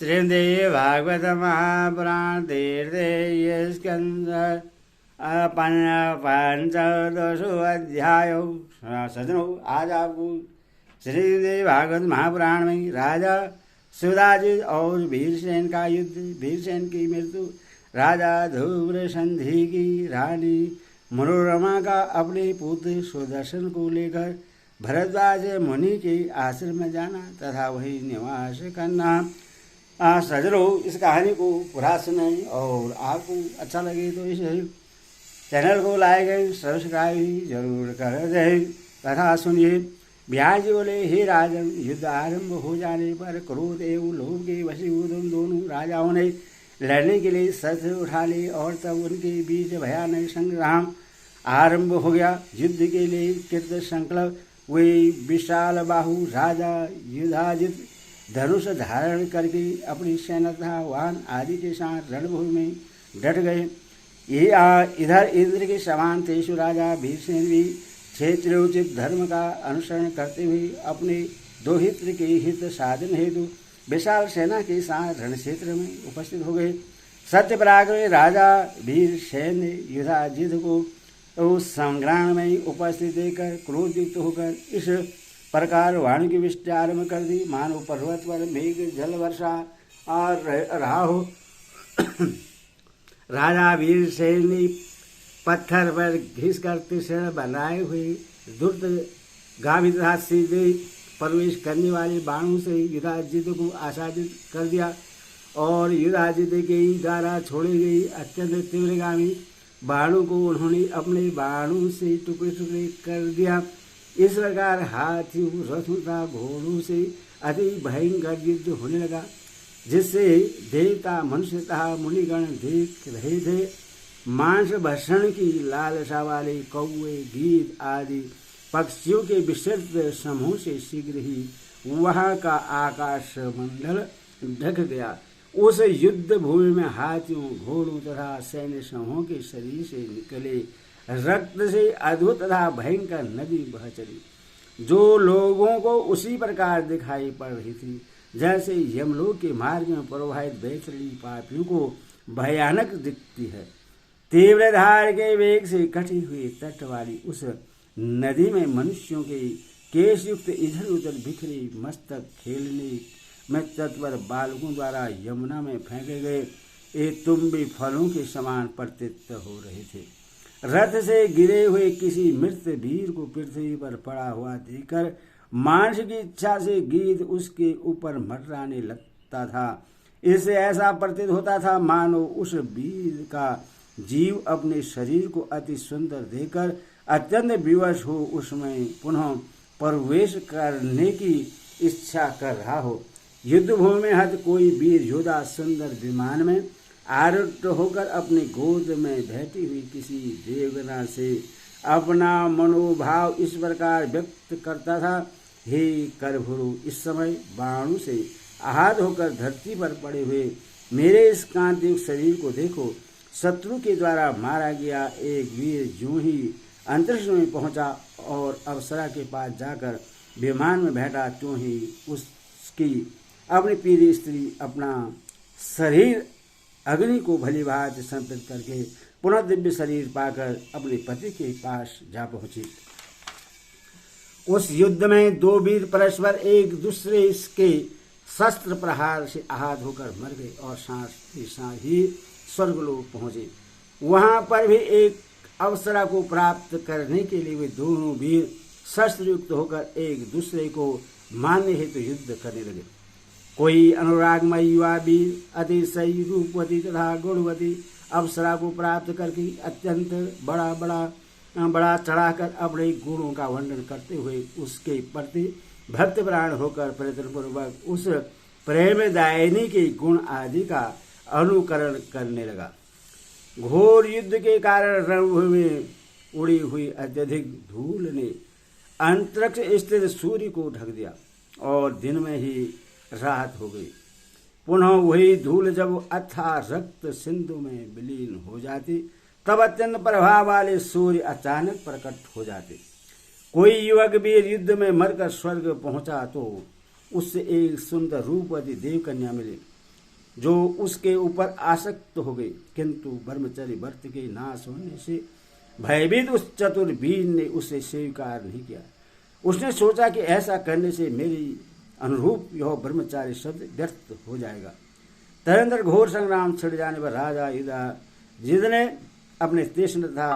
श्रीदेवी भागवत महापुराण तीर्थे स्कंद पंचदशो अध्याय। सजनों, आज आपको श्रीदेवी भागवत महापुराण में राजा सुदाजित और भीमसेन का युद्ध, भीमसेन की मृत्यु, राजा ध्रुव संधि की रानी मनोरमा का अपने पुत्र सुदर्शन को लेकर भरद्वाज मुनि के आश्रम में जाना तथा वही निवास करना। सजनों, इस कहानी को पूरा सुनें और आपको अच्छा लगे तो इस चैनल को लाइक एंड सब्सक्राइब जरूर कर दें तथा सुनिए। ब्याज बोले, हे राजन, युद्ध आरंभ हो जाने पर क्रोध एवं लोभ के वशीभूत उन दोनों राजाओं ने लड़ने के लिए शस्त्र उठा लिए और तब उनके बीच भयानक संग्राम आरंभ हो गया। युद्ध के लिए कृत संकल्प वे विशाल बाहु राजा युधाजित धनुष धारण करके अपनी सेना तथा वाहन आदि के साथ रणभूमि में डट गए। इधर इंद्र के समान तेजु राजा भीमसेन भी क्षेत्रोचित धर्म का अनुसरण करते हुए अपने दोहित्र के हित साधन हेतु विशाल सेना के साथ रण क्षेत्र में उपस्थित हो गए। सत्य पराक्रमी राजा भीमसेन ने युधाजित को उस संग्राम में उपस्थित देखकर क्रोधयुक्त होकर इस प्रकार वाणी की विष्टि आरम्भ कर दी, मानो पर्वत पर मेघ जल वर्षा और रहा हो। राजा भीमसेन ने पत्थर पर घिसकर त्रिशूल बनाए हुए द्रुत गामी तथा सीधे प्रवेश करने वाले बाणों से युधाजित को आच्छादित कर दिया और युधाजित के द्वारा छोड़े गई अत्यंत तीव्रगामी बाणों को उन्होंने अपने बाणों से टुकड़े टुकड़े कर दिया। इस प्रकार हाथियों, रथों तथा घोड़ों से अति भयंकर युद्ध होने लगा, जिससे देवता, मनुष्य तथा मुनिगण देख रहे थे। मांस भक्षण की लालसा वाले कौवे, गीद आदि पक्षियों के विस्तृत समूह से शीघ्र ही वहां का आकाश मंडल ढक गया। उस युद्ध भूमि में हाथियों, घोड़ों तथा सैन्य समूहों के शरीर से निकले रक्त से अद्भुत तथा भयंकर नदी बह चली, जो लोगों को उसी प्रकार दिखाई पड़ रही थी जैसे यमलोक के मार्ग में प्रवाहित वैतरणी पापियों को भयानक दिखती है। तीव्र धार के वेग से कटी हुई तट वाली उस नदी में मनुष्यों के केश युक्त इधर उधर बिखरे मस्तक खेलने में तत्पर बालकों द्वारा यमुना में फेंके गए ये तुम्बी फलों के समान प्रतीत हो रहे थे। रथ से गिरे हुए किसी मृत वीर को पृथ्वी पर पड़ा हुआ देखकर मांस की इच्छा से गीद उसके ऊपर मंडराने लगता था। इससे ऐसा प्रतीत होता था मानो उस वीर का जीव अपने शरीर को अति सुंदर देखकर अत्यंत विवश हो उसमें पुनः प्रवेश करने की इच्छा कर रहा हो। युद्ध भूमि में हत कोई वीर योद्धा सुंदर विमान में आरूढ़ होकर अपनी गोद में बैठी हुई किसी देवगना से अपना मनोभाव इस प्रकार व्यक्त करता था, हे करभुरु, इस समय बाणों से आहत होकर धरती पर पड़े हुए मेरे इस कांतियुक्त शरीर को देखो। शत्रु के द्वारा मारा गया एक वीर यूं ही अंतरिक्ष में पहुंचा और अप्सरा के पास जाकर विमान में बैठा, त्यों ही उसकी अपनी प्रिय स्त्री अपना शरीर अग्नि को भली भांति संतृप्त करके पुनः दिव्य शरीर पाकर अपने पति के पास जा पहुंची। उस युद्ध में दो वीर परस्पर एक दूसरे के शस्त्र प्रहार से आहत होकर मर गए और साथ ही स्वर्गलोक पहुंचे। वहां पर भी एक अवसरा को प्राप्त करने के लिए वे दोनों वीर शस्त्र युक्त होकर एक दूसरे को मारने हेतु युद्ध करने लगे। कोई अनुरागमयी युवा वीर अतिशय रूपवती तथा गुणवती अप्सरा को प्राप्त करके अत्यंत बड़ा चढ़ाकर अपने गुणों का वर्णन करते हुए उसके प्रति भक्तिपरायण होकर प्रयत्नपूर्वक उस प्रेमदायिनी के गुण आदि का अनुकरण करने लगा। घोर युद्ध के कारण रणभूमि में उड़ी हुई अत्यधिक धूल ने अंतरिक्ष स्थित सूर्य को ढक दिया और दिन में ही रात हो गई। पुनः वही धूल जब अथाह रक्त सिंधु में विलीन हो जाती, तब अत्यंत प्रभाव वाले सूर्य अचानक प्रकट हो जाते। कोई युवक वीर युद्ध में मरकर स्वर्ग पहुंचा तो उससे एक सुंदर रूपवती देव कन्या मिली। जो उसके ऊपर आसक्त हो गए, किंतु ब्रह्मचर्य व्रत के नाश होने से भयभीत उस चतुर वीर ने उसे स्वीकार नहीं किया। उसने सोचा कि ऐसा करने से मेरी अनुरूप यह ब्रह्मचार्य शब्द व्यर्थ हो जाएगा। तदनंतर घोर संग्राम छिड़ जाने पर राजा युधिष्ठिर ने अपने तीक्ष्ण तथा